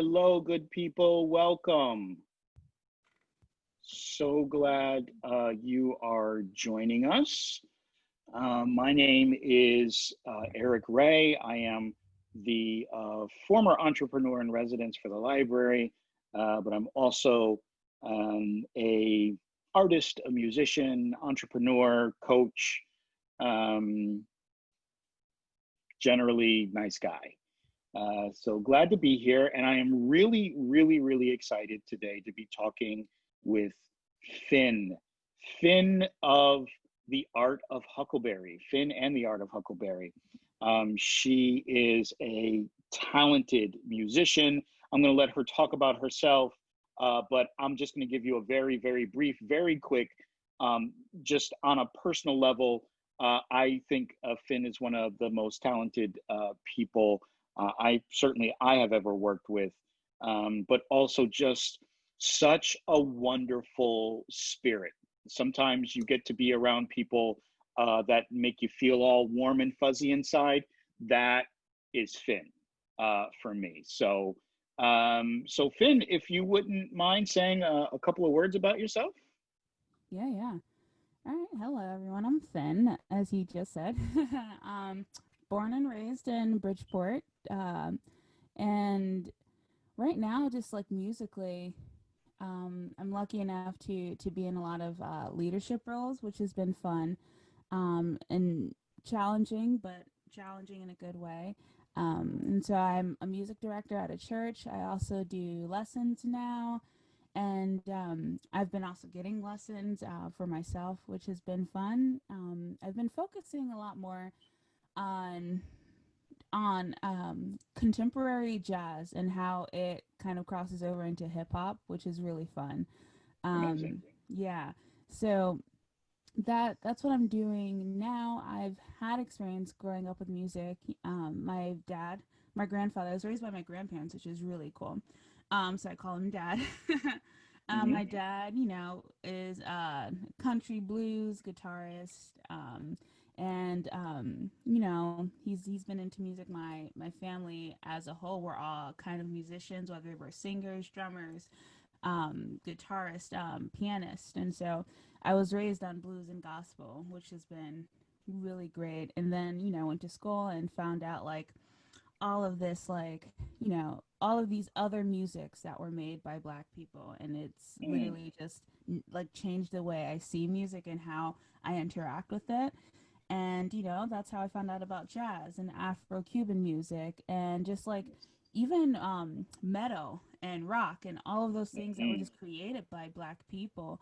Hello, good people. Welcome. So glad you are joining us. My name is Eric Ray. I am the former entrepreneur in residence for the library, but I'm also a artist, a musician, entrepreneur, coach, um, generally nice guy. So glad to be here. And I am really, really, really excited today to be talking with Finn. Finn of the Art of Huckleberry. Finn and the Art of Huckleberry. She is a talented musician. I'm going to let her talk about herself, but I'm just going to give you a very, very brief, very quick, just on a personal level. I think Finn is one of the most talented people I have ever worked with, but also just such a wonderful spirit. Sometimes you get to be around people that make you feel all warm and fuzzy inside. That is Finn for me. So Finn, if you wouldn't mind saying a couple of words about yourself. Yeah. All right. Hello, everyone. I'm Finn, as you just said. Born and raised in Bridgeport. And right now, just like musically, I'm lucky enough to be in a lot of leadership roles, which has been fun and challenging, but challenging in a good way. And so I'm a music director at a church. I also do lessons now, and I've been also getting lessons for myself, which has been fun. I've been focusing a lot more on contemporary jazz and how it kind of crosses over into hip hop, which is really fun. Amazing. Yeah, so that's what I'm doing now. I've had experience growing up with music. My grandfather, I was raised by my grandparents, which is really cool. So I call him dad. Hmm. My dad, is a country blues guitarist. And he's been into music. My family as a whole, we're all kind of musicians, whether we're singers, drummers, guitarist, pianist. And so I was raised on blues and gospel, which has been really great. And then, went to school and found out like all of this, like, all of these other musics that were made by Black people. And it's Mm. literally just like changed the way I see music and how I interact with it. And, that's how I found out about jazz and Afro Cuban music and just like even metal and rock and all of those things that were Mm. just created by Black people.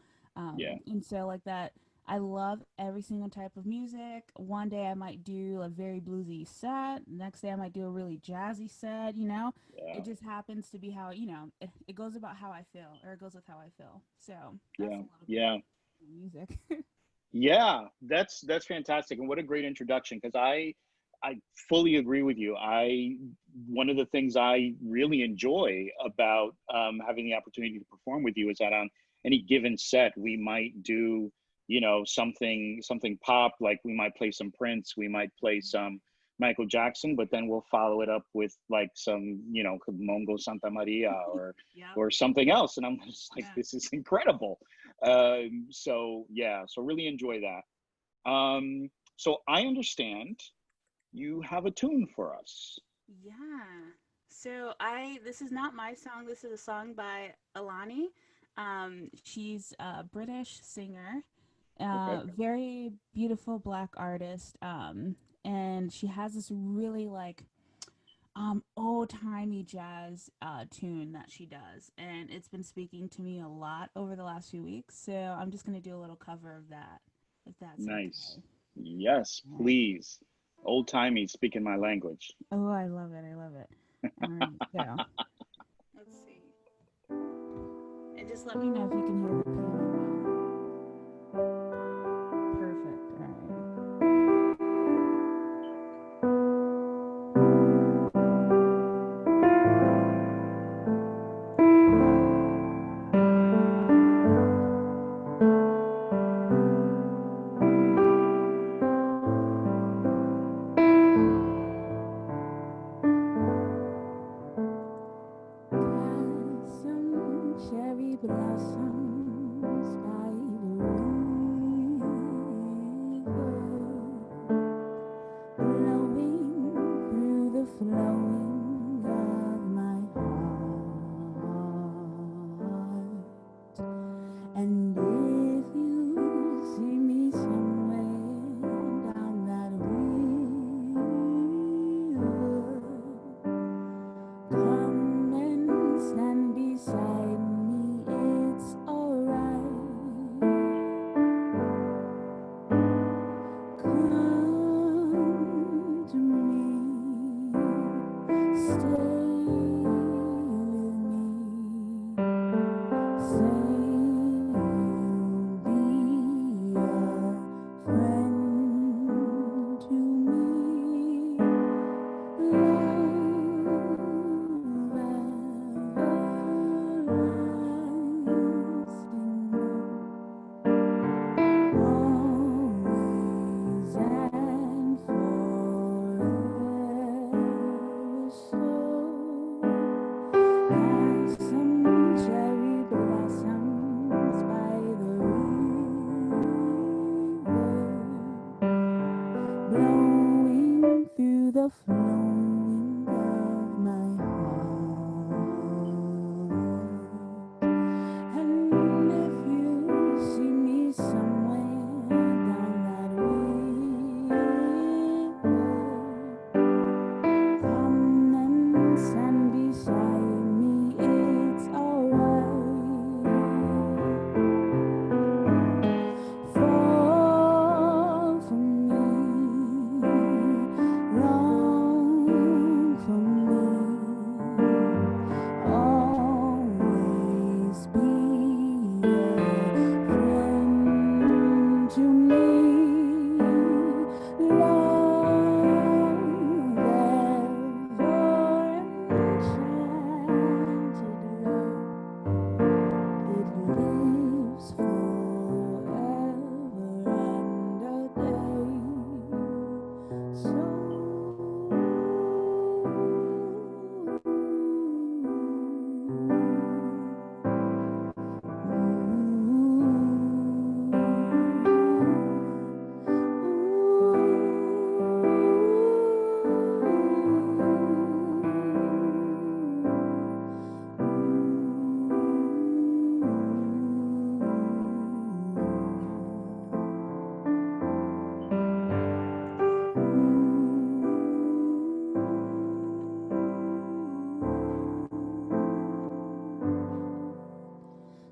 Yeah. And so, like that, I love every single type of music. One day I might do a very bluesy set, next day I might do a really jazzy set. Yeah. It just happens to be how, it goes about how I feel, or it goes with how I feel. So that's Yeah. a little bit Yeah. of music. Yeah, that's fantastic, and what a great introduction. Because I fully agree with you. I One of the things I really enjoy about having the opportunity to perform with you is that on any given set, we might do something pop, like we might play some Prince, we might play some Michael Jackson, but then we'll follow it up with like some Mongo Santa Maria Yep. or something else, and I'm just like, Yeah. this is incredible. So yeah, so really enjoy that. So I understand you have a tune for us. Yeah. So this is not my song. This is a song by Alani. She's a British singer, Okay. very beautiful Black artist. And she has this really like old timey jazz tune that she does, and it's been speaking to me a lot over the last few weeks. So I'm just gonna do a little cover of that, if that's Nice. okay. Yes, All right. please. Old timey, speaking my language. Oh, I love it. I love it. All right. So let's see. And just let me know if you can hear the piano well. Perfect. All right. flowing of my heart. And if you see me somewhere down that river, come and stand beside me, it's alright. Fall for me, long for me, always be a friend to me. Love ever enchanted love. It lives forever and a day. So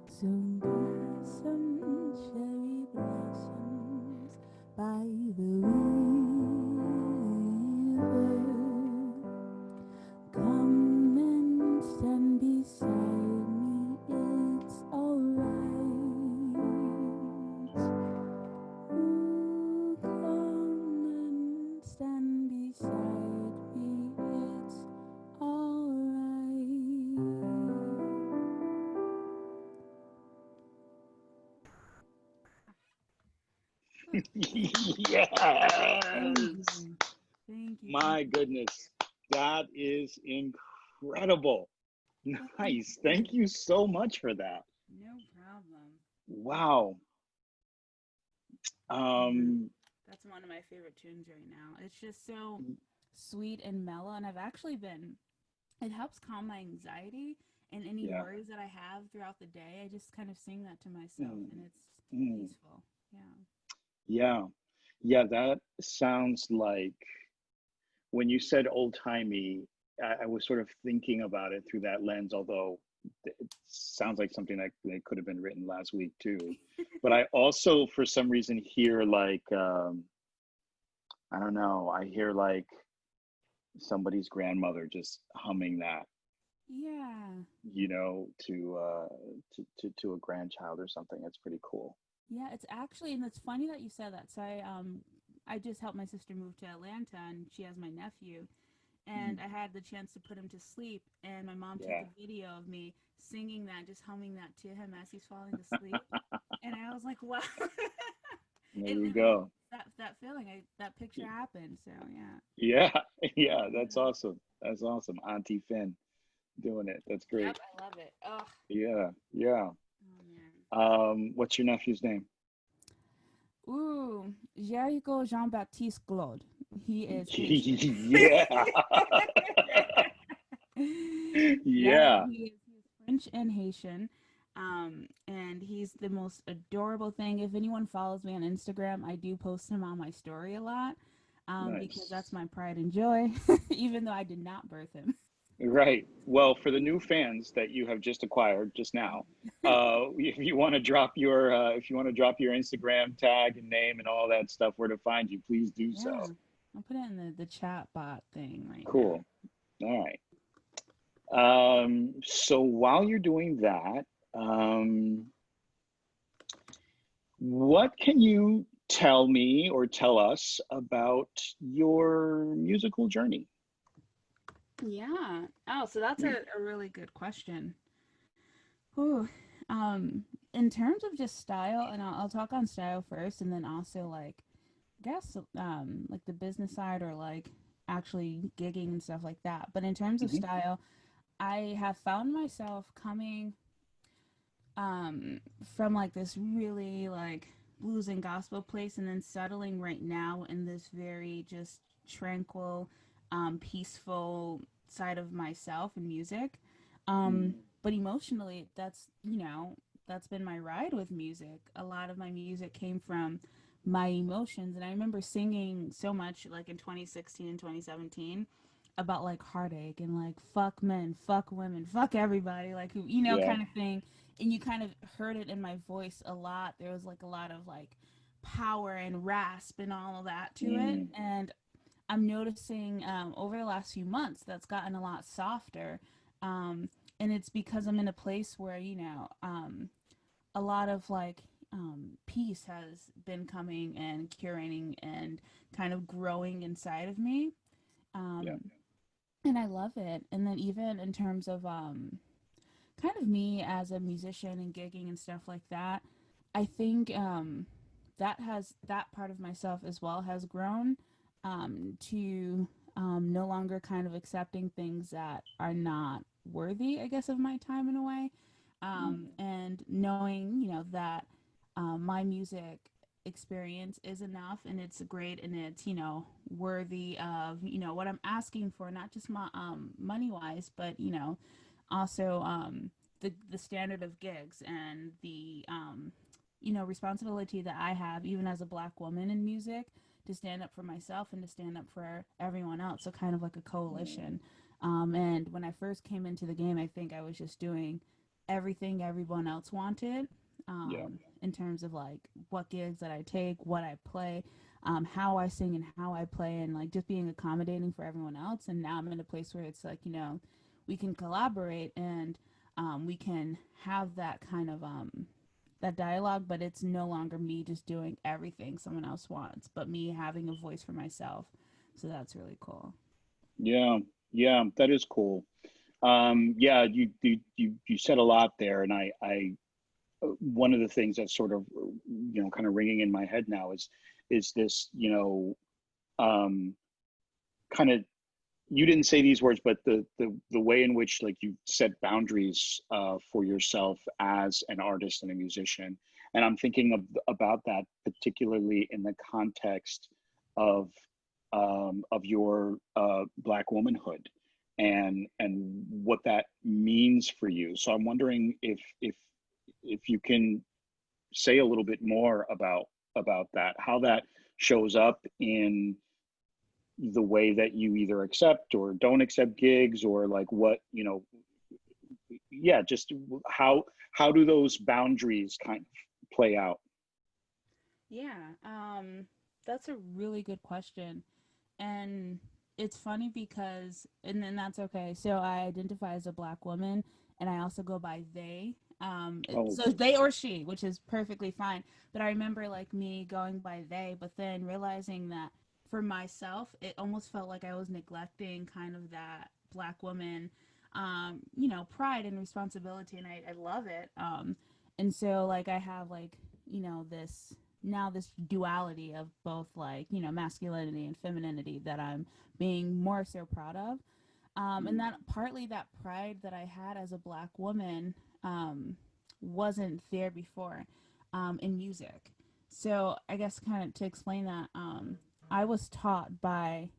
So blossom cherry blossoms by the river. Come and stand beside me, it's alright. Ooh, come and stand beside me, it's alright. Yes. Thank you. Thank you. My goodness. That is incredible. Nice. Thank you so much for that. No problem. Wow. That's one of my favorite tunes right now. It's just so sweet and mellow, and I've actually been. It helps calm my anxiety and any Yeah. worries that I have throughout the day. I just kind of sing that to myself, and it's Mm. peaceful. Yeah. Yeah. Yeah, that sounds like when you said old timey, I was sort of thinking about it through that lens, although it sounds like something that could have been written last week too. But I also, for some reason, hear like, I don't know, I hear like somebody's grandmother just humming that, Yeah. to a grandchild or something. That's pretty cool. Yeah, it's actually, and it's funny that you said that. So I just helped my sister move to Atlanta, and she has my nephew, Mhm. and I had the chance to put him to sleep, and my mom took Yeah. a video of me singing that, just humming that to him as he's falling asleep, and I was like, wow, There it you really go. that feeling, that picture happened. So yeah, Yeah. Yeah. That's yeah. awesome. That's awesome. Auntie Finn doing it. That's Yep, great. I love it. Oh, Yeah. Yeah. oh man. What's your nephew's name? Ooh, Jericho Jean-Baptiste Claude. He is Haitian. Yeah. Yeah, Yeah. he's French and Haitian. And he's the most adorable thing. If anyone follows me on Instagram, I do post him on my story a lot. Because that's Nice. my pride and joy, even though I did not birth him. Right. Well, for the new fans that you have just acquired just now, if you want to drop your Instagram tag and name and all that stuff, where to find you, please do so. Yeah, I'll put it in the chat bot thing right now. Cool. All right. So while you're doing that, um, what can you tell me or tell us about your musical journey? Yeah. Oh, so that's a really good question. Whew. In terms of just style, and I'll talk on style first, and then also like, I guess, like the business side or like actually gigging and stuff like that. But in terms of Hmm. style, I have found myself coming um from like this really like blues and gospel place, and then settling right now in this very just tranquil, peaceful side of myself in music. Mm. But emotionally, that's been my ride with music. A lot of my music came from my emotions. And I remember singing so much like in 2016 and 2017 about like heartache and like fuck men, fuck women, fuck everybody, like who, Yeah. kind of thing. And you kind of heard it in my voice a lot. There was like a lot of like power and rasp and all of that to it. Mm. And I'm noticing over the last few months that's gotten a lot softer. Um, and it's because I'm in a place where, a lot of like peace has been coming and curating and kind of growing inside of me. Yeah. Um, and I love it. And then even in terms of kind of me as a musician and gigging and stuff like that, I think that part of myself as well has grown to no longer kind of accepting things that are not worthy, I guess, of my time in a way, Mm. and knowing, that my music experience is enough and it's great and it's worthy of what I'm asking for, not just my money wise, but also the standard of gigs and the responsibility that I have even as a black woman in music to stand up for myself and to stand up for everyone else, so kind of like a Mm. coalition. And when I first came into the game, I think I was just doing everything everyone else wanted, Yeah. in terms of like what gigs that I take, what I play, how I sing and how I play, and like just being accommodating for everyone else. And now I'm in a place where it's like, we can collaborate and we can have that kind of that dialogue, but it's no longer me just doing everything someone else wants, but me having a voice for myself. So that's really cool. Yeah. Yeah. That is cool. Yeah. You said a lot there, and one of the things that's sort of, kind of ringing in my head now is this, um, kind of, you didn't say these words, but the way in which like you set boundaries for yourself as an artist and a musician, and I'm thinking about that particularly in the context of your black womanhood and what that means for you. So I'm wondering if you can say a little bit more about that, how that shows up in the way that you either accept or don't accept gigs, or like what, yeah, just how do those boundaries kind of play out? Yeah, that's a really good question. And it's funny because, and then that's okay. So I identify as a black woman, and I also go by they. Oh. So they or she, which is perfectly fine. But I remember like me going by they, but then realizing that for myself, it almost felt like I was neglecting kind of that black woman, pride and responsibility, and I love it. And so like I have like this now this duality of both like masculinity and femininity that I'm being more so proud of, and Mm. that partly that pride that I had as a black woman wasn't there before in music. So I guess kind of to explain that, I was taught by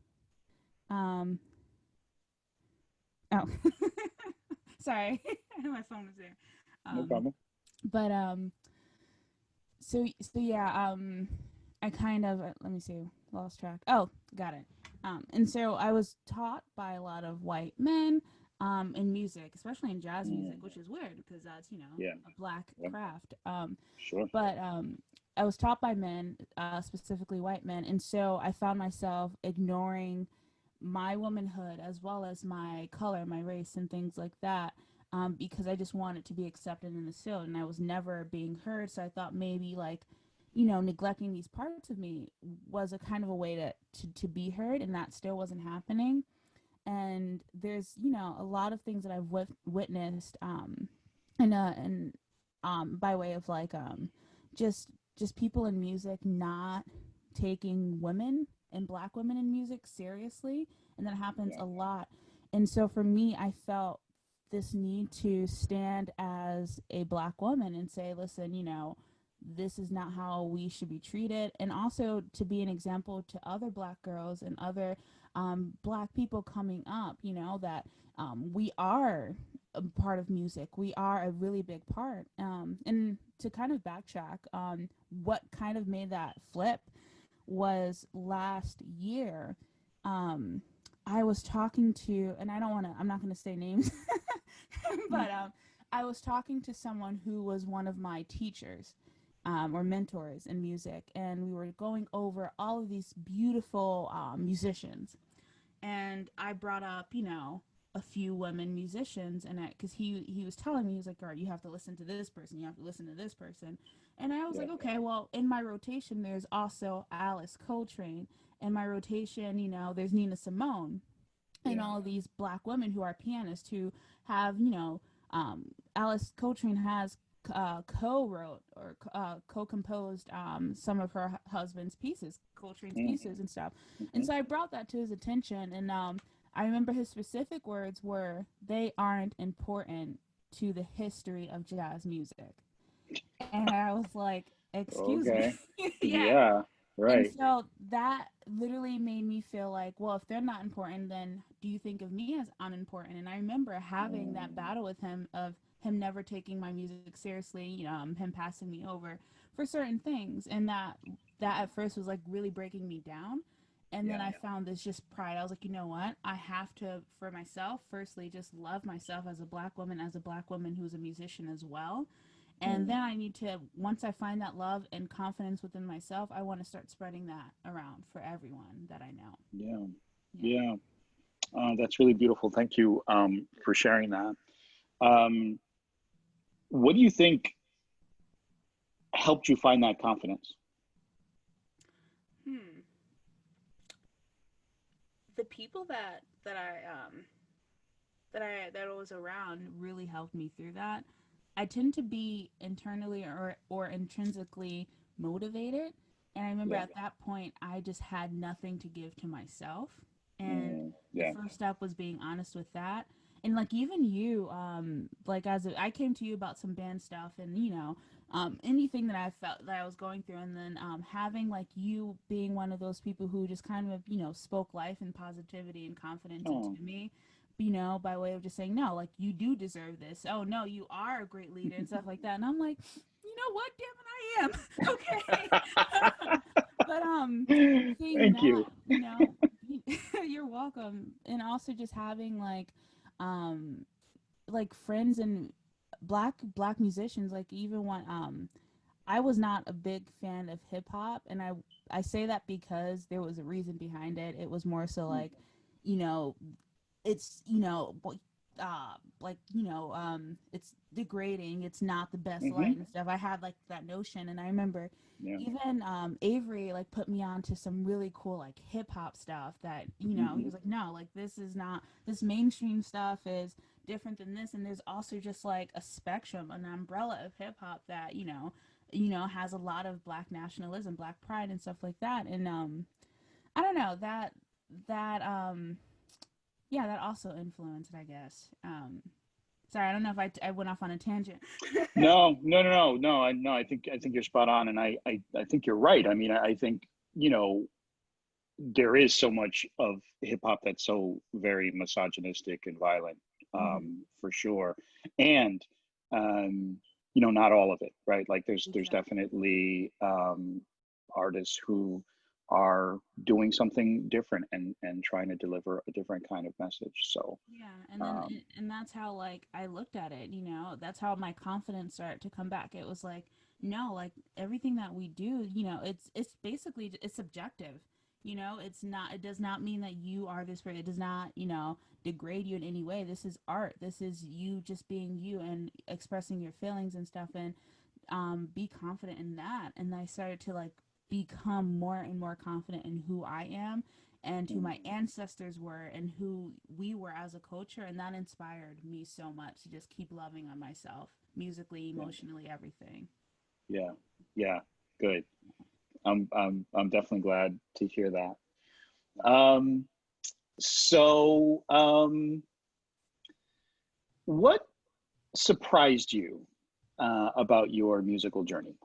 um, oh sorry my phone was there, No um, problem. but so yeah, I kind of let me see, lost track. Oh, got it. And so I was taught by a lot of white men in music, especially in jazz music, Mm. which is weird because that's Yeah. a black Yeah. craft. Sure. But I was taught by men, specifically white men, and so I found myself ignoring my womanhood as well as my color, my race, and things like that, because I just wanted to be accepted in the field, and I was never being heard. So I thought maybe like, neglecting these parts of me was a kind of a way to be heard, and that still wasn't happening. And there's a lot of things that I've witnessed, and by way of like just just people in music not taking women and black women in music seriously, and that happens Yeah. a lot. And so for me, I felt this need to stand as a black woman and say, listen, this is not how we should be treated, and also to be an example to other black girls and other Black people coming up, that we are a part of music. We are a really big part. And to kind of backtrack, what kind of made that flip was last year. Um, I was talking to, and I'm not going to say names, but I was talking to someone who was one of my teachers or mentors in music, and we were going over all of these beautiful musicians. And I brought up, a few women musicians, and because he was telling me, he was like, all right, you have to listen to this person, you have to listen to this person. And I was Yeah. like, okay, well, in my rotation there's also Alice Coltrane. In my rotation, there's Nina Simone, and Yeah. all of these black women who are pianists who have, Alice Coltrane has co-wrote or co-composed some of her husband's pieces, Coltrane's Mm-hmm. pieces and stuff. And Mm-hmm. so I brought that to his attention, and I remember his specific words were, "They aren't important to the history of jazz music." And I was like, "Excuse me." Okay. Yeah. Yeah. And Right. so that literally made me feel like, well, if they're not important, then do you think of me as unimportant? And I remember having that Mm. battle with him of him never taking my music seriously, him passing me over for certain things. And that at first was like really breaking me down. And then Yeah. I found this just pride. I was like, you know what? I have to, for myself, firstly, just love myself as a black woman who's a musician as well. And Mm. then I need to, once I find that love and confidence within myself, I want to start spreading that around for everyone that I know. Yeah. Yeah. Yeah. That's really beautiful. Thank you for sharing that. Um, what do you think helped you find that confidence? Hmm. The people that was around really helped me through that. I tend to be internally or intrinsically motivated, and I remember Yeah. at that point I just had nothing to give to myself, and Mm. the Yeah. first step was being honest with that. And like even you, like I came to you about some band stuff, and anything that I felt that I was going through, and then having like you being one of those people who just kind of spoke life and positivity and confidence into Oh. me, by way of just saying, no, like you do deserve this. Oh no, you are a great leader and stuff like that. And I'm like, you know what? Damn it, I am. Okay. But seeing Thank that, you. you're welcome. And also just having um like friends and black musicians, like even when I was not a big fan of hip hop, and I say that because there was a reason behind it. It was more so Mm. like, you know, it's like it's degrading, it's not the best Mm-hmm. light and stuff. I had like that notion, and I remember Yeah. even Avery like put me on to some really cool like hip hop stuff that he Mm-hmm. was like, no, like this is not, this mainstream stuff is different than this. And there's also just like a spectrum, an umbrella of hip hop that has a lot of black nationalism, black pride and stuff like that. And I don't know, that yeah, that also influenced, I guess. Sorry, I don't know if I went off on a tangent. No, no, no, no, no. No. I think you're spot on, and I think you're right. I mean, I think you know there is so much of hip hop that's so very misogynistic and violent, Hmm. for sure, and um, not all of it, right? Like there's Exactly. definitely artists who are doing something different and trying to deliver a different kind of message. So, Yeah, and then um, and that's how like I looked at it. That's how my confidence started to come back. It was like, no, like everything that we do, it's basically it's subjective. It's not. It does not mean that you are this way. It does not, degrade you in any way. This is art. This is you just being you and expressing your feelings and stuff. And be confident in that. And I started to like become more and more confident in who I am and who my mm, ancestors were and who we were as a culture. And that inspired me so much to just keep loving on myself, musically, yeah, emotionally, everything. yeah, yeah, good. I'm definitely glad to hear that. Um, so, what surprised you about your musical journey?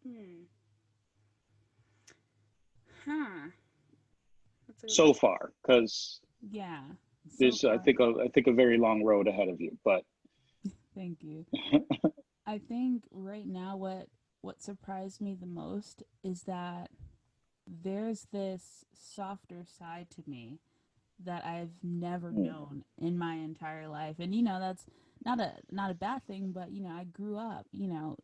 Hmm. Huh. That's so far, because Yeah. there's, I think, a very long road ahead of you. But Thank you. I think right now what surprised me the most is that there's this softer side to me that I've never known in my entire life. And that's not a bad thing, but I grew up,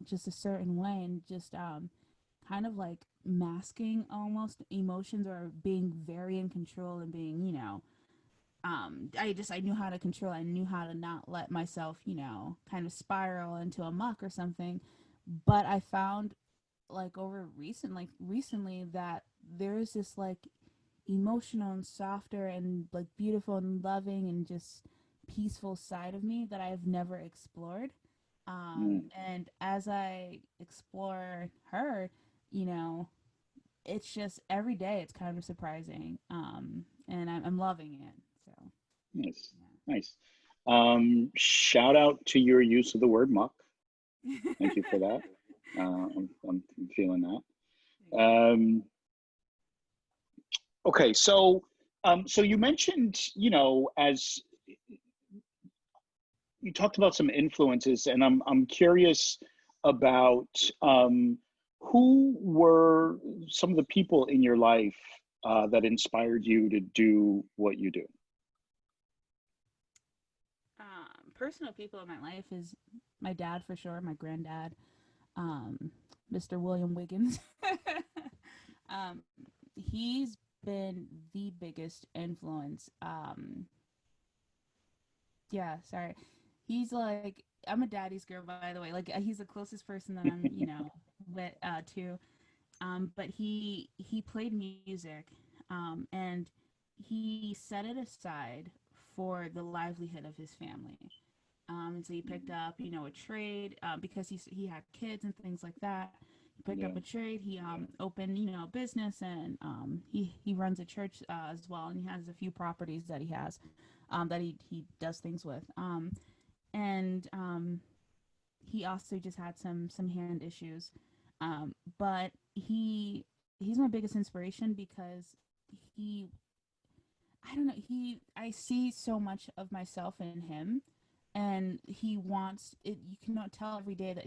just a certain way, and just kind of like masking almost emotions, or being very in control, and being, I knew how to control. I knew how to not let myself, kind of spiral into a muck or something. But I found, like, recently, that there's this, like, emotional and softer and, like, beautiful and loving and just peaceful side of me that I've never explored. And as I explore her, you know, it's just every day it's kind of surprising. And I'm loving it. So, nice, nice. Shout out to your use of the word muck. yeah. Thank you for that. I'm feeling that. Okay, so so you mentioned, as you talked about some influences, and I'm curious about who were some of the people in your life that inspired you to do what you do. Personal people in my life is my dad, for sure, my granddad, um, Mr. William Wiggins. um, he's been the biggest influence. Yeah, sorry. He's like, I'm a daddy's girl, by the way. Like, he's the closest person that I'm, with to. But he played music, and he set it aside for the livelihood of his family. And so he picked up, a trade, because he had kids and things like that. He picked Yeah, up a trade. He opened, a business, and he runs a church as well, and he has a few properties that he has, that he does things with. And he also just had some hand issues, but he's my biggest inspiration because he I don't know, I see so much of myself in him, and he wants it. You cannot tell every day that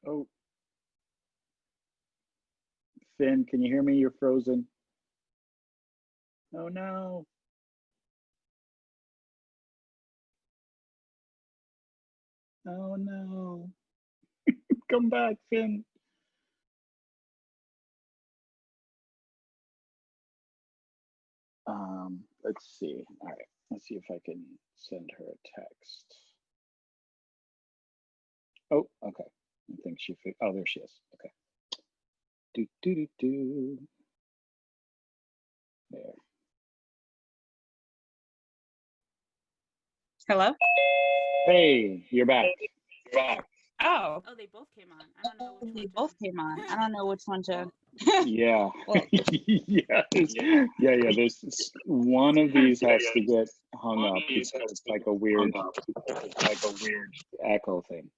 oh, Finn, can you hear me? You're frozen. Oh no. Oh no. Come back, Finn. Let's see. All right. Let's see if I can send her a text. Oh, okay. I think oh, there she is. Okay. Do do do do. There. Hello? Hey, you're back. Oh, oh, they both came on. I don't know which they one both came on. I don't know which one to. Yeah. Well, Yeah. Yeah. There's one of these has to get hung up because it's like a weird echo thing.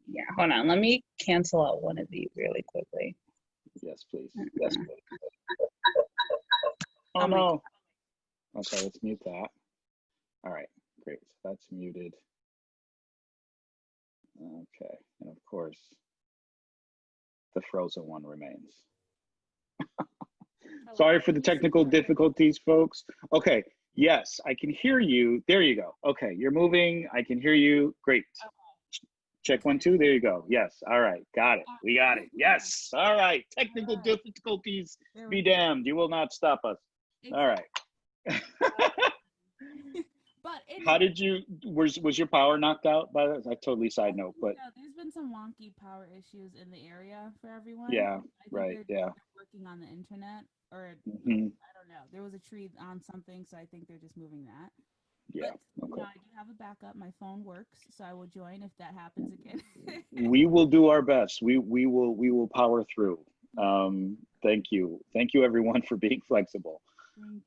yeah, hold on. Let me cancel out one of these really quickly. Yes, please. Mm-hmm. Oh no. Okay, let's mute that. All right, great. So that's muted. Okay, and of course, the frozen one remains. Sorry for the technical difficulties, folks. Okay, yes, I can hear you. There you go. Okay, you're moving. I can hear you. Great. Check 1, 2. There you go. Yes. All right. Got it. We got it. Yes. All right. Technical difficulties be damned. You will not stop us. All right. But how did you? Was your power knocked out by that? I totally side note, but yeah, there's been some wonky power issues in the area for everyone. yeah, I think right, they're working on the internet, or mm-hmm. I don't know. There was a tree on something, so I think they're just moving that. Yeah. But Okay. I do have a backup. My phone works, so I will join if that happens again. We will do our best. We will power through. Thank you everyone for being flexible.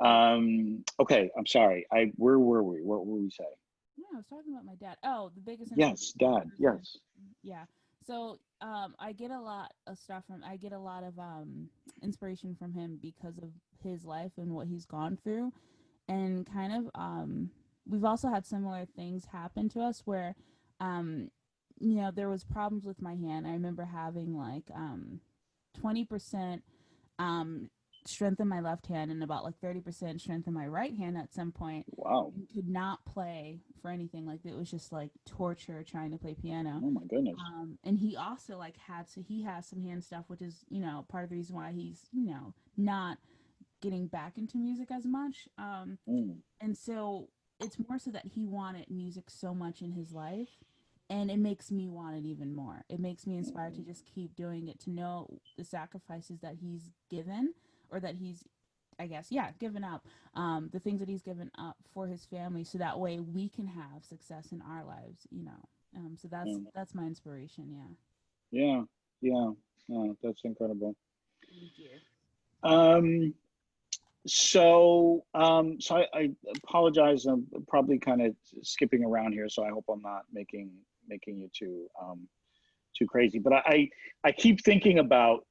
Okay, I'm sorry. Where were we? What were we saying? Yeah, I was talking about my dad. Oh, the biggest Yes, Dad. Yes. Yeah. So I get a lot of stuff from I get a lot of inspiration from him because of his life and what he's gone through, and kind of we've also had similar things happen to us where um there was problems with my hand. I remember having like 20% um strength in my left hand and about like 30% strength in my right hand at some point. Wow. And could not play for anything. Like it was just like torture trying to play piano. Oh my goodness. And he also like he has some hand stuff, which is part of the reason why he's not getting back into music as much. Mm. And so it's more so that he wanted music so much in his life, and it makes me want it even more. It makes me inspired to just keep doing it, to know the sacrifices that he's given, or that he's, I guess, yeah, given up, the things that he's given up for his family, so that way we can have success in our lives. So Yeah. that's my inspiration. Yeah. Yeah. Yeah. Oh, that's incredible. Thank you. So I apologize. I'm probably kind of skipping around here, so I hope I'm not making you too crazy. But I keep thinking about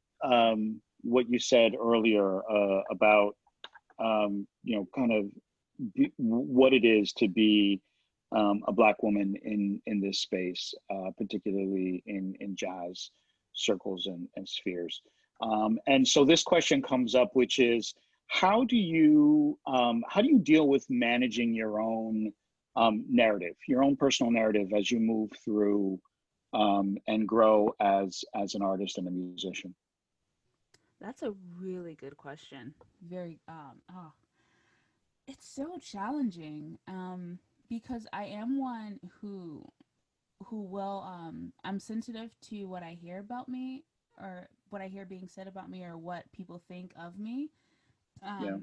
what you said earlier about kind of what it is to be a Black woman in this space, particularly in jazz circles and spheres. And so this question comes up, which is, how do you deal with managing your own narrative, your own personal narrative, as you move through and grow as an artist and a musician? That's a really good question. Very it's so challenging, because I am one who will I'm sensitive to what I hear about me, or what I hear being said about me, or what people think of me. Yeah. um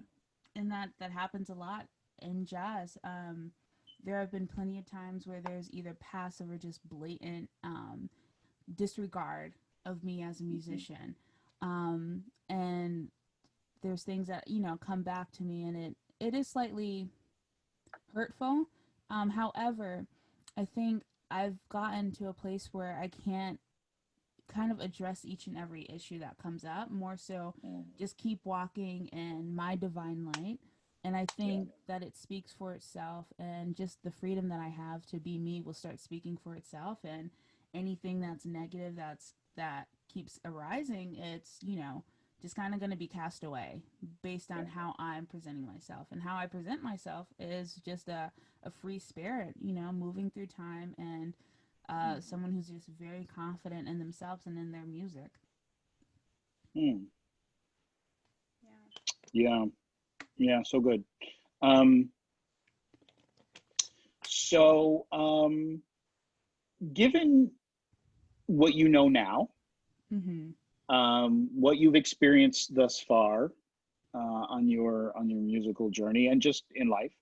and that happens a lot in jazz. There have been plenty of times where there's either passive or just blatant disregard of me as a Mhm. musician. And there's things that come back to me, and it is slightly hurtful. However, I think I've gotten to a place where I can't kind of address each and every issue that comes up, more so Mm. just keep walking in my divine light. And I Yeah. think that it speaks for itself, and just the freedom that I have to be me will start speaking for itself. And anything that's negative that keeps arising, it's just kind of going to be cast away based Yeah. on how I'm presenting myself. And how I present myself is just a free spirit, moving through time, and someone who's just very confident in themselves and in their music. Mm. Yeah. Yeah. Yeah. So good. Um, so, given what you know now, Mm-hmm. what you've experienced thus far on your musical journey and just in life,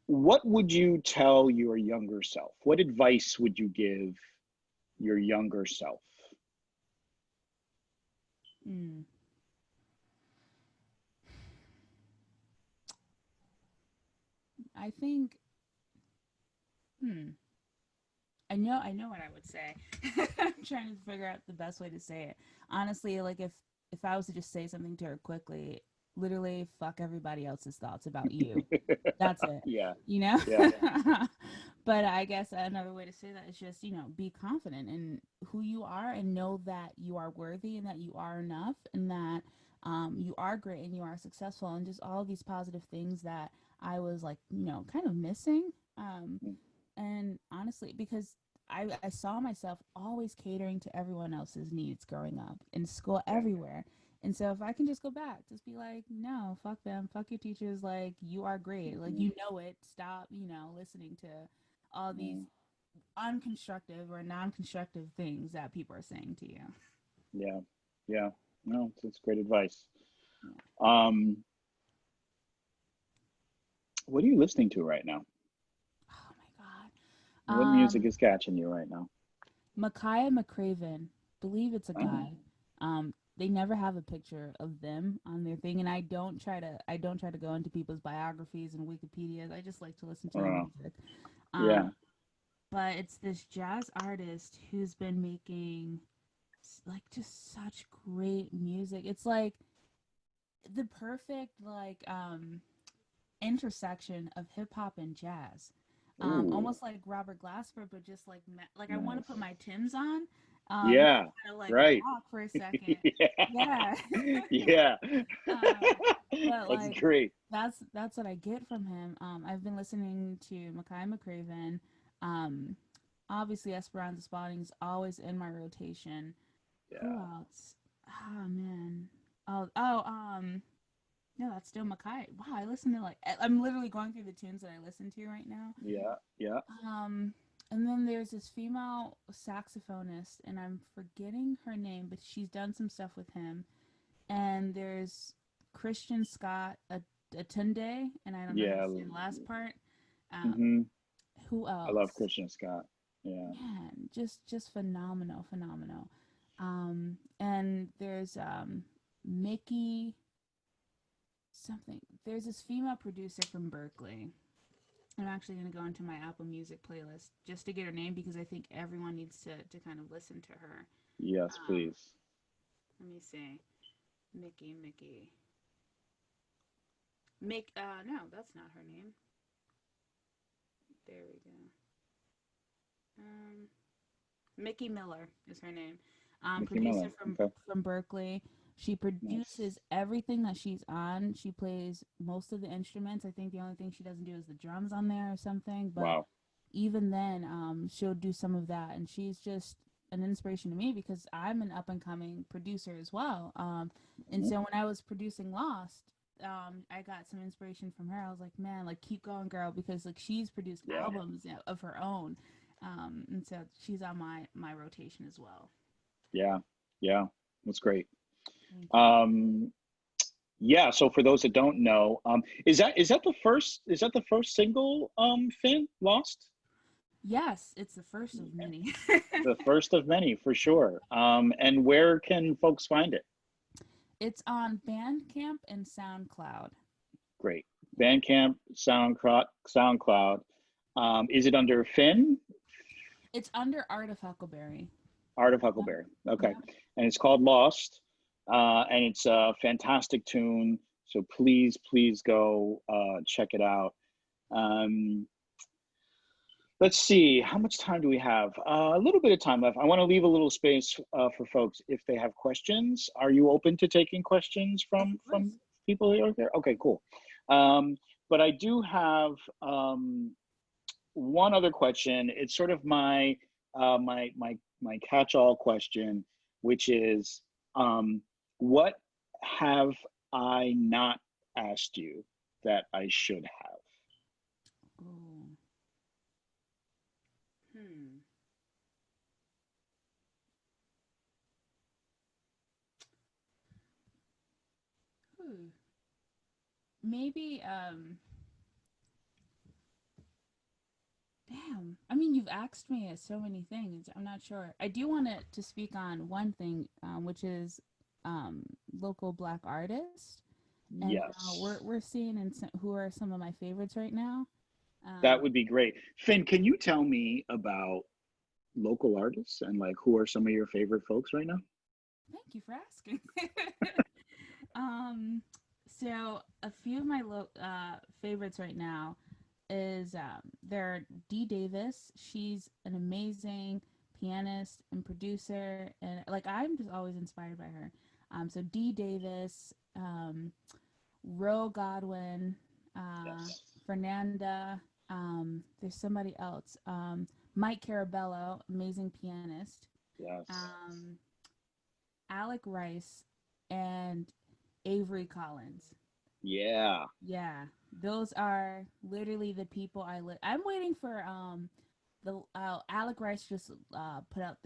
what would you tell your younger self? What advice would you give your younger self? Mm. I think, hmm. I know what I would say. I'm trying to figure out the best way to say it. Honestly, like if I was to just say something to her quickly, literally fuck everybody else's thoughts about you. That's it. Yeah. You know? Yeah. But I guess another way to say that is just, be confident in who you are, and know that you are worthy, and that you are enough, and that you are great, and you are successful, and just all these positive things that I was like, kind of missing. Mm. And honestly, because I saw myself always catering to everyone else's needs growing up in school, Yeah. everywhere. And so if I can just go back, just be like, no, fuck them, fuck your teachers, like you are great, like Mhm. you know it. Stop, listening to all these Mm. unconstructive or non-constructive things that people are saying to you. Yeah. Yeah. No, that's great advice. Yeah. Um, what are you listening to right now? Oh my god. What music is catching you right now? Micaiah McCraven, believe it's a Oh, guy. They never have a picture of them on their thing, and I don't try to go into people's biographies and Wikipedias. I just like to listen to their oh, music. yeah. Um, but it's this jazz artist who's been making like just such great music. It's like the perfect like intersection of hip hop and jazz. Ooh, Almost like Robert Glasper, but just like like I want to put nice. my Timbs on, and Yeah, kind of like right. rock for a second. Yeah. Yeah. Yeah. But That's like great. that's what I get from him. I've been listening to Mackay McCraven. Um, Obviously Esperanza Spalding's always in my rotation. Who Yeah. else? Oh man. No, that's still Mackay. Wow, I listen to like I'm literally going through the tunes that I listen to right now. Yeah. Yeah. Um, and then there's this female saxophonist, and I'm forgetting her name, but she's done some stuff with him. And there's Christian Scott Atunde, and I don't know how to Yeah. say the last part. Um, Hmm. who I love else? Christian Scott. Yeah. Man, just phenomenal, phenomenal. And there's Mickey something. There's this female producer from Berkeley. I'm actually going to go into my Apple Music playlist just to get her name because I think everyone needs to kind of listen to her. Yes, Um, please. Let me see. Mickey. No, that's not her name. There we go. Um, Mickey Miller is her name. Mickey Producer Miller. Okay. from Berkeley. She Nice. produces everything that she's on. She plays most of the instruments. I think the only thing she doesn't do is the drums on there or something. But Wow. even then, she'll do some of that, and she's just an inspiration to me because I'm an up and coming producer as well. And Mhm. so when I was producing Lost, I got some inspiration from her. I was like, man, like keep going, girl, because like she's produced Yeah. albums, you know, of her own, and so she's on my rotation as well. Yeah. Yeah. That's great. Thank you. Um, yeah. So for those that don't know, is that the first single, Finn, Lost? Yes, it's the first of many. The first of many for sure. And where can folks find it? It's on Bandcamp and SoundCloud. Great. Yeah. Bandcamp, SoundCloud. Is it under Finn? It's under Art of Huckleberry. Art of Yep. Huckleberry. Okay. Yep. And it's called Lost. And it's a fantastic tune. So please, please go check it out. Um, let's see, how much time do we have? A little bit of time left. I want to leave a little space for folks if they have questions. Are you open to taking questions Of course. from people out there? Okay, cool. Um, but I do have one other question. It's sort of my catch-all question, which is, what have I not asked you that I should have? Oh. Hmm. Ooh. Maybe damn. I mean, you've asked me so many things. I'm not sure. I do want to speak on one thing, which is um, local Black artists and how Yes, we're seeing who are some of my favorites right now. that Um, would be great. Finn, can you tell me about local artists and like who are some of your favorite folks right now? Thank you for asking. um, so a few of my favorites right now is there Dee Davis. She's an amazing pianist and producer, and like I'm just always inspired by her. So Dee Davis, Ro Godwin, Yes, Fernanda. There's somebody else. Mike Carabello, amazing pianist. yes, Um, Alec Rice, and Avery Collins. yeah. Yeah, those are literally the people I'm waiting for the Alec Rice just put out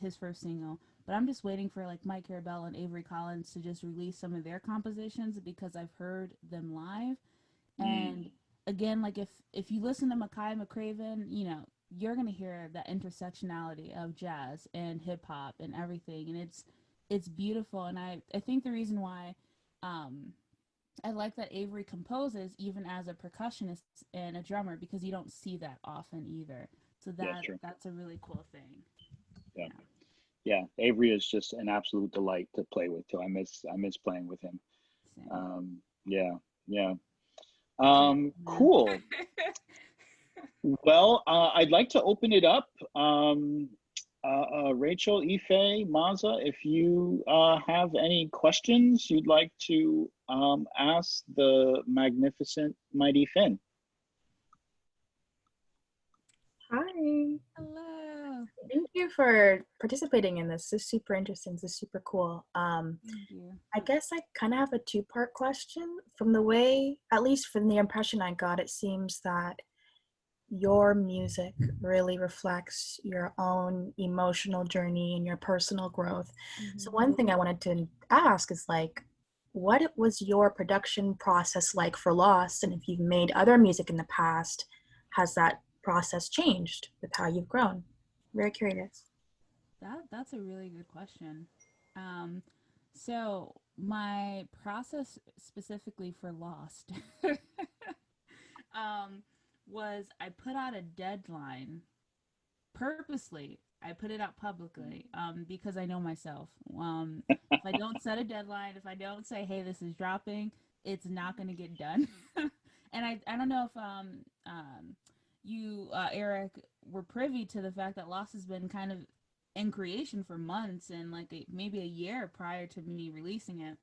his first single, but I'm just waiting for like Mike Carabell and Avery Collins to just release some of their compositions because I've heard them live. And Mm, again, like if you listen to Mackay McCraven, you know, you're gonna hear that intersectionality of jazz and hip hop and everything, and it's beautiful. And I think the reason why um I like that Avery composes even as a percussionist and a drummer because you don't see that often either. So yeah, sure. that's a really cool thing. Yeah. Yeah. Yeah, Avery is just an absolute delight to play with too. I miss playing with him. Same. Yeah, yeah. Same, man. Cool. Well, I'd like to open it up. Rachel, Ife, Maza, if you have any questions you'd like to ask the magnificent Mighty Finn. Hi. Hello. Thank you for participating in this. This is super interesting. This is super cool. Thank you. I guess I kind of have a two-part question. From the way, at least from the impression I got, it seems that your music really reflects your own emotional journey and your personal growth. So Mm-hmm. one thing I wanted to ask is like, what was your production process like for Lost? And if you've made other music in the past, has that process changed with how you've grown? Very curious. That's a really good question. Um, so my process specifically for Lost um, was I put out a deadline purposely. I put it out publicly because I know myself. If I don't set a deadline, if I don't say, "Hey, this is dropping," it's not going to get done. And I don't know if you Eric were privy to the fact that Lost has been kind of in creation for months and like maybe a year prior to me releasing it,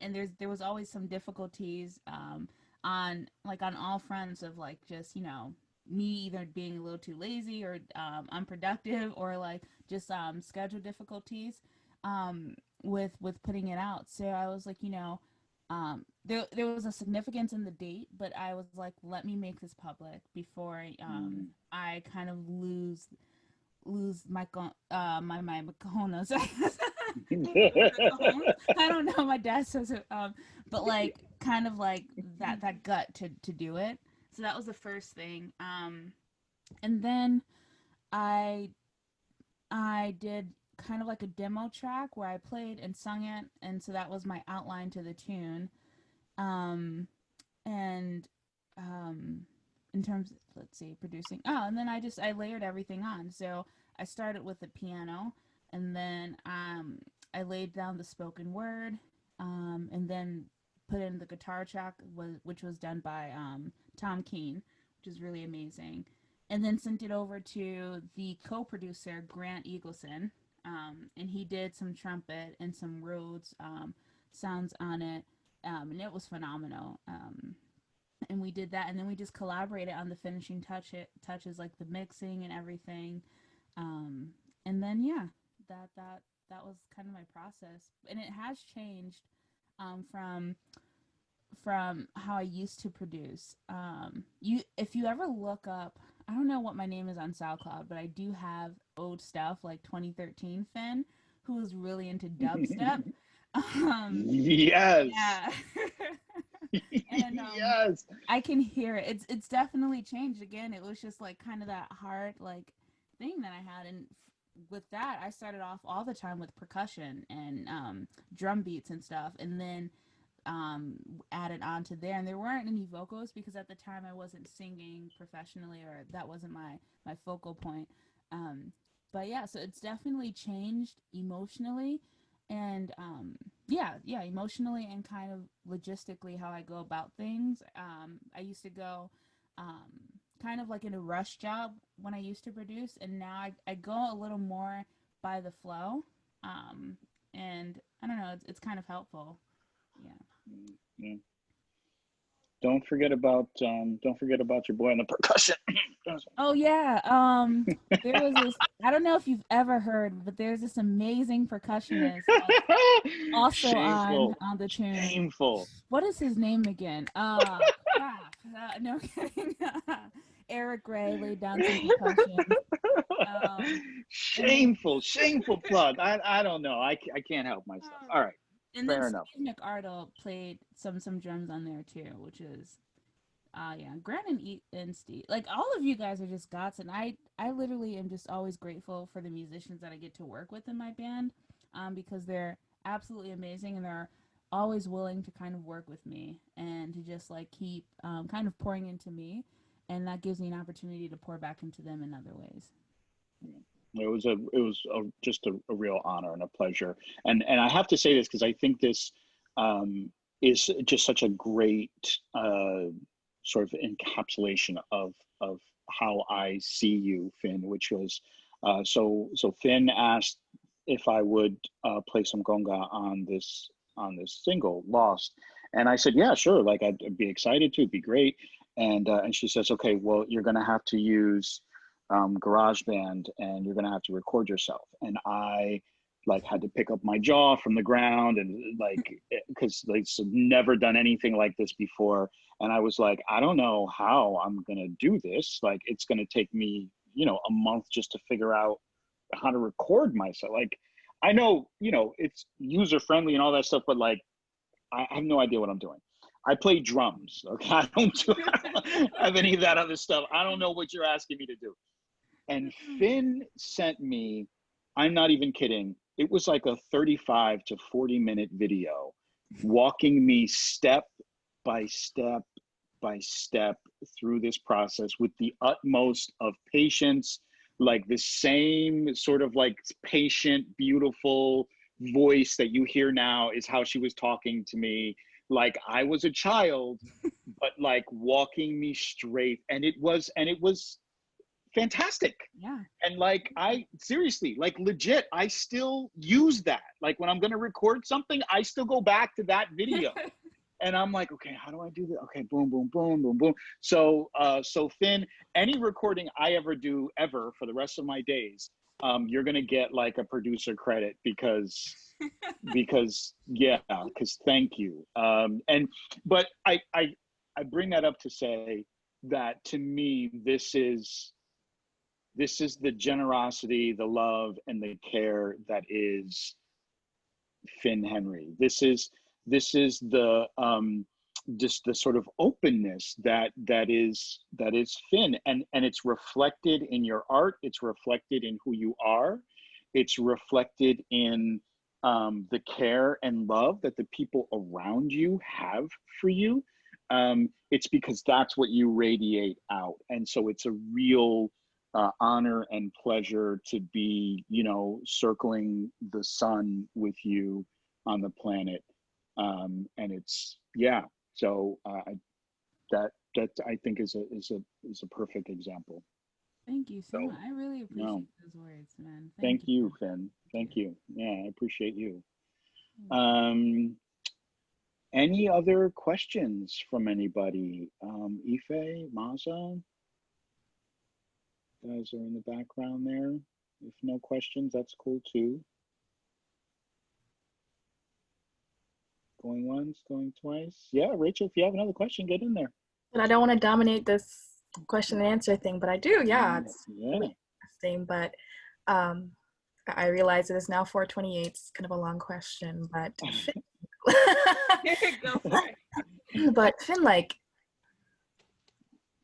and there was always some difficulties on all fronts of like just me either being a little too lazy or unproductive or like just schedule difficulties with putting it out. So I was like, there was a significance in the date, but I was like, let me make this public before I kind of lose my cojones. I don't know. My dad says it, but like kind of like that gut to do it. So that was the first thing. And then I I did kind of like a demo track where I played and sung it, and so that was my outline to the tune. Um, and in terms of, let's see, producing. Oh, and then I layered everything on. So I started with the piano, and then I laid down the spoken word, and then put in the guitar track, which was done by Tom Keane, which is really amazing, and then sent it over to the co-producer Grant Eagleson, and he did some trumpet and some Rhodes sounds on it, and it was phenomenal. And we did that, and then we just collaborated on the finishing touches like the mixing and everything. um and then yeah, that was kind of my process, and it has changed from how I used to produce. You if you ever look up, I don't know what my name is on SoundCloud, but I do have old stuff like 2013 Finn, who was really into dubstep. Yes. Yeah. And Yes. I can hear it. It's definitely changed again. It was just like kind of that hard like thing that I had, and with that I started off all the time with percussion and drum beats and stuff, and then added on to there. And there weren't any vocals because at the time I wasn't singing professionally, or that wasn't my focal point. Um, but yeah, so it's definitely changed emotionally, and yeah, emotionally and kind of logistically how I go about things. I used to go um, kind of like in a rush job when I used to produce, and now I go a little more by the flow, um, and I don't know, it's kind of helpful. Yeah. Mm. Don't forget about your boy in the percussion. Oh yeah. There was this. I don't know if you've ever heard, but there's this amazing percussionist that's also Shameful. on the tune. Shameful. What is his name again? Crap. No kidding. Eric Gray laid down some percussion. And then Shameful. Shameful plug. I don't know. I can't help myself. All right. and then Fair enough. Steve McArdle played some drums on there too, which is yeah, Grant and Steve, like all of you guys are just gods, and I literally am just always grateful for the musicians that I get to work with in my band, because they're absolutely amazing, and they're always willing to kind of work with me and to just like keep kind of pouring into me, and that gives me an opportunity to pour back into them in other ways. Just a real honor and a pleasure. And I have to say this because I think this is just such a great sort of encapsulation of how I see you, Finn, which was so Finn asked if I would play some conga on this single, Lost. And I said, yeah, sure. Like I'd be excited to, it'd be great. And she says, okay, well, you're going to have to use GarageBand and you're going to have to record yourself. And I like had to pick up my jaw from the ground and like, cause like never done anything like this before. And I was like, I don't know how I'm going to do this. Like, it's going to take me, a month just to figure out how to record myself. Like, I know, it's user friendly and all that stuff, but like, I have no idea what I'm doing. I play drums. Okay. I don't have any of that other stuff. I don't know what you're asking me to do. And Finn sent me, I'm not even kidding, it was like a 35 to 40-minute video walking me step by step by step through this process with the utmost of patience, like the same sort of like patient, beautiful voice that you hear now is how she was talking to me. Like I was a child, but like walking me straight. And it was fantastic. Yeah. And like I seriously, like legit, I still use that. Like when I'm gonna record something, I still go back to that video. And I'm like, okay, how do I do that? Okay, boom, boom, boom, boom, boom. So Finn, any recording I ever do ever for the rest of my days, you're gonna get like a producer credit because thank you. But I bring that up to say that to me, this is the generosity, the love, and the care that is Finn Henry. This is the just the sort of openness that is Finn, and it's reflected in your art. It's reflected in who you are. It's reflected in the care and love that the people around you have for you. It's because that's what you radiate out, and so it's a real honor and pleasure to be, circling the sun with you on the planet. And it's, yeah. So that I think is a perfect example. Thank you so much. I really appreciate those words, man. Thank you, Finn. Thank you. Yeah, I appreciate you. Any other questions from anybody? Ife, Maza? Guys are in the background there. If no questions, that's cool too. Going once, going twice. Yeah, Rachel, if you have another question, get in there. But I don't want to dominate this question and answer thing, but I do. Yeah, it's really interesting. But I realize it is now 4:28. It's kind of a long question, but Go for it. But Finn, like,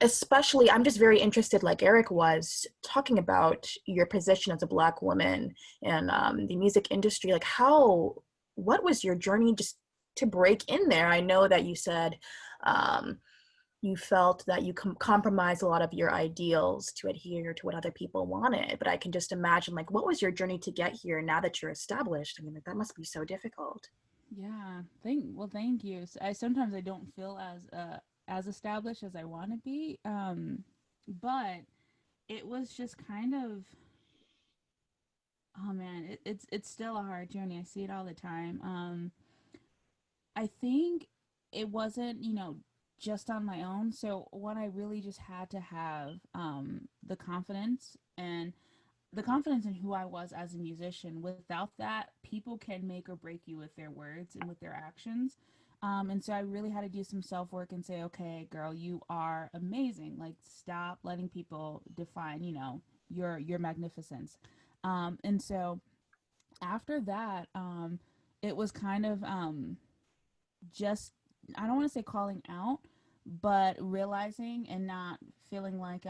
especially, I'm just very interested, like Eric was talking about your position as a Black woman and the music industry. Like, what was your journey just to break in there? I know that you said you felt that you compromised a lot of your ideals to adhere to what other people wanted, but I can just imagine, like, what was your journey to get here now that you're established? I mean, like, that must be so difficult. Yeah, thank you. Sometimes I don't feel as established as I want to be, but it was just kind of, oh man, it's still a hard journey. I see it all the time. I think it wasn't, just on my own. So when I really just had to have the confidence in who I was as a musician. Without that, people can make or break you with their words and with their actions. And so I really had to do some self work and say, okay, girl, you are amazing. Like, stop letting people define, your magnificence. And so after that, it was kind of just, I don't want to say calling out, but realizing and not feeling like,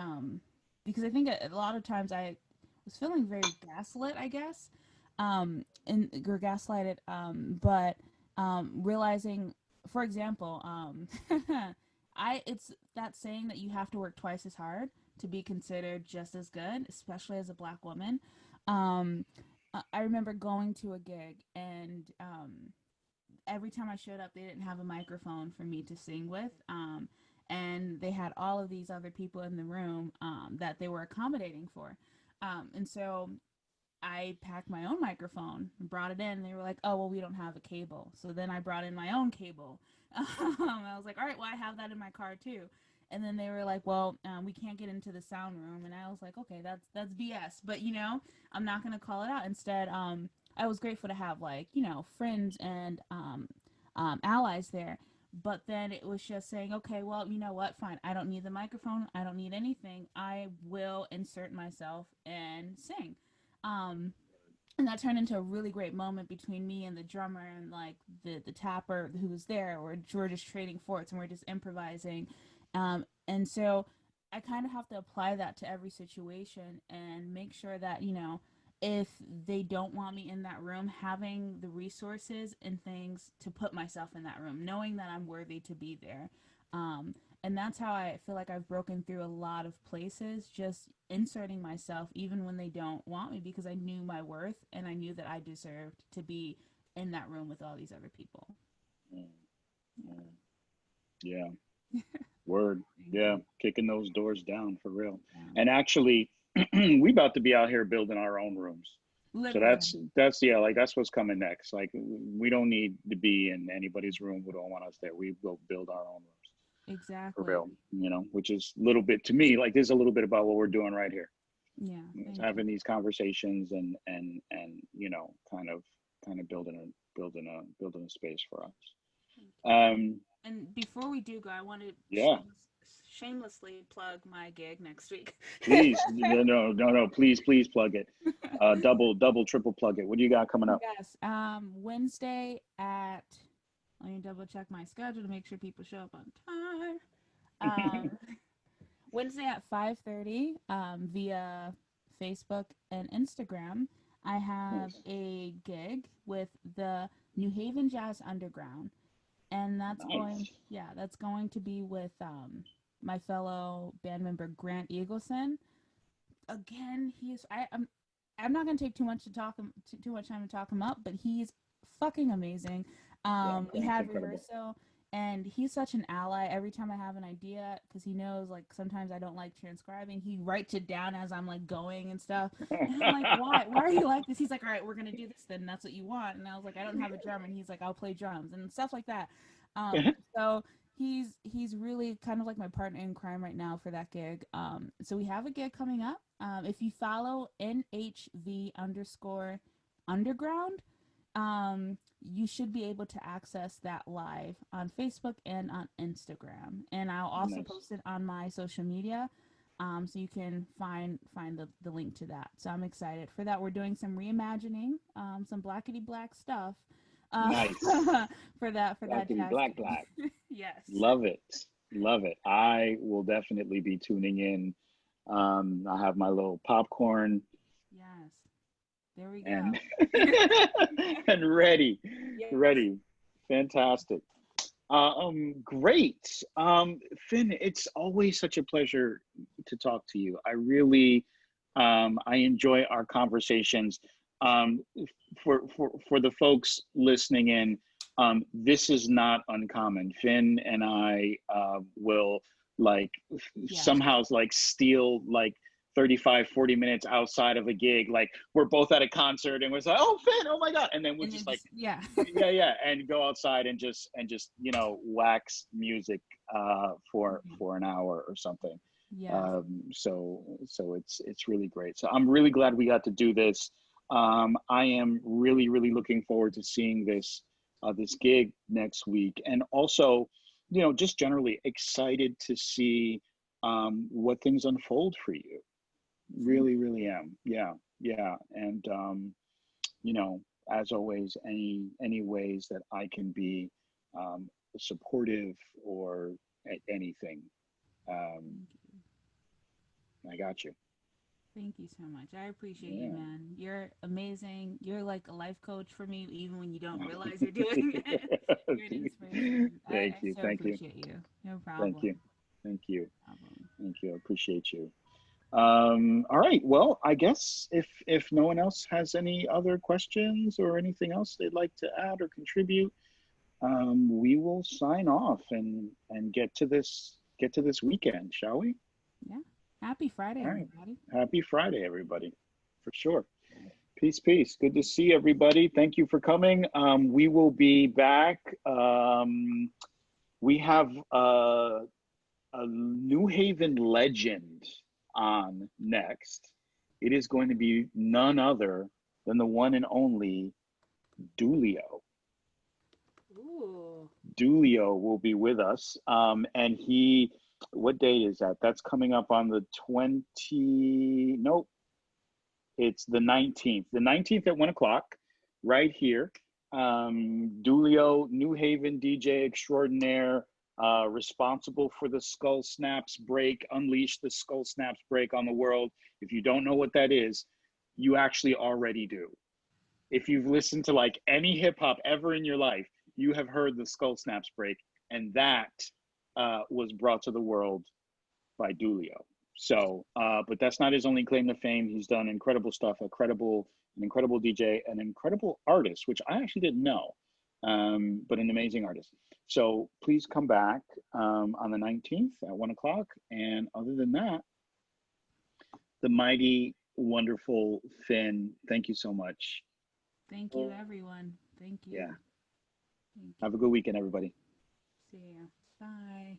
because I think a lot of times I was feeling very gaslit, I guess, or gaslighted, but realizing, for example, it's that saying that you have to work twice as hard to be considered just as good, especially as a Black woman. I remember going to a gig, and every time I showed up, they didn't have a microphone for me to sing with. And they had all of these other people in the room that they were accommodating for. And so I packed my own microphone and brought it in. And they were like, oh, well, we don't have a cable. So then I brought in my own cable. I was like, all right, well, I have that in my car too. And then they were like, well, we can't get into the sound room. And I was like, okay, that's BS. But, I'm not going to call it out. Instead, I was grateful to have, like, friends and allies there. But then it was just saying, okay, well, you know what? Fine. I don't need the microphone. I don't need anything. I will insert myself and sing. And that turned into a really great moment between me and the drummer and like the tapper who was there. We're just trading forts and we're just improvising. And so I kind of have to apply that to every situation and make sure that, if they don't want me in that room, having the resources and things to put myself in that room, knowing that I'm worthy to be there. And that's how I feel like I've broken through a lot of places, just inserting myself even when they don't want me, because I knew my worth and I knew that I deserved to be in that room with all these other people. Yeah. Word. Yeah. Kicking those doors down for real. Yeah. And actually, we about to be out here building our own rooms. Literally. So that's like that's what's coming next. Like we don't need to be in anybody's room who don't want us there. We will build our own rooms. Exactly. For real, which is a little bit to me, like there's a little bit about what we're doing right here. Yeah. Having these conversations and kind of building a space for us. And before we do go, I want to shamelessly plug my gig next week. Please, no, please plug it. Double, triple plug it. What do you got coming up? Yes, Wednesday at, let me double check my schedule to make sure people show up on time. Wednesday at 5:30 via Facebook and Instagram. I have a gig with the New Haven Jazz Underground. And that's going to be with my fellow band member Grant Eagleson. Again, I'm not going to take too much time to talk him up, but he's fucking amazing. We had rehearsal, and he's such an ally. Every time I have an idea, because he knows, like, sometimes I don't like transcribing, he writes it down as I'm, like, going and stuff. And I'm like, why are you like this? He's like, all right, we're going to do this then. That's what you want. And I was like, I don't have a drum. And he's like, I'll play drums and stuff like that. So he's really kind of like my partner in crime right now for that gig. So we have a gig coming up. If you follow NHV_underground, you should be able to access that live on Facebook and on Instagram. And I'll also post it on my social media, so you can find the link to that. So I'm excited for that. We're doing some reimagining, some blackety black stuff. Nice. for that black. Yes. Love it. I will definitely be tuning in. I have my little popcorn. Yes. There we go. And ready. Yes. Ready. Fantastic. Great. Finn, it's always such a pleasure to talk to you. I really I enjoy our conversations. For the folks listening in, this is not uncommon. Finn and I will somehow steal 35-40 minutes outside of a gig. Like we're both at a concert and we're like, oh Finn, oh my god, and then we'll and go outside and just wax music for an hour or something. Yeah. So it's really great. So I'm really glad we got to do this. I am really looking forward to seeing this gig next week, and also just generally excited to see what things unfold for you. Really am. Yeah. And as always, any ways that I can be supportive or anything, I got you. Thank you so much. I appreciate you, man. You're amazing. You're like a life coach for me, even when you don't realize you're doing it. You're an inspiration. I appreciate you. No problem. Thank you. I appreciate you. All right. Well, I guess if no one else has any other questions or anything else they'd like to add or contribute, we will sign off and get to this weekend, shall we? Yeah. Happy Friday, All right. everybody. Happy Friday, everybody, for sure. Peace, peace. Good to see everybody. Thank you for coming. We will be back. We have a New Haven legend on next. It is going to be none other than the one and only Dulio. Ooh. Dulio will be with us. And he, what day is that? That's coming up on the nope, it's the 19th. The 19th at 1 o'clock, right here. Dulio, New Haven DJ extraordinaire, responsible for the Skull Snaps break, unleash the Skull Snaps break on the world. If you don't know what that is, you actually already do. If you've listened to like any hip hop ever in your life, you have heard the Skull Snaps break, and that was brought to the world by Dulio. So, but that's not his only claim to fame. He's done incredible stuff, an incredible DJ, an incredible artist, which I actually didn't know, but an amazing artist. So please come back on the 19th at 1 o'clock. And other than that, the mighty, wonderful Finn, thank you so much. Thank you, everyone. Thank you. Yeah. Thank you. Have a good weekend, everybody. See ya. Bye.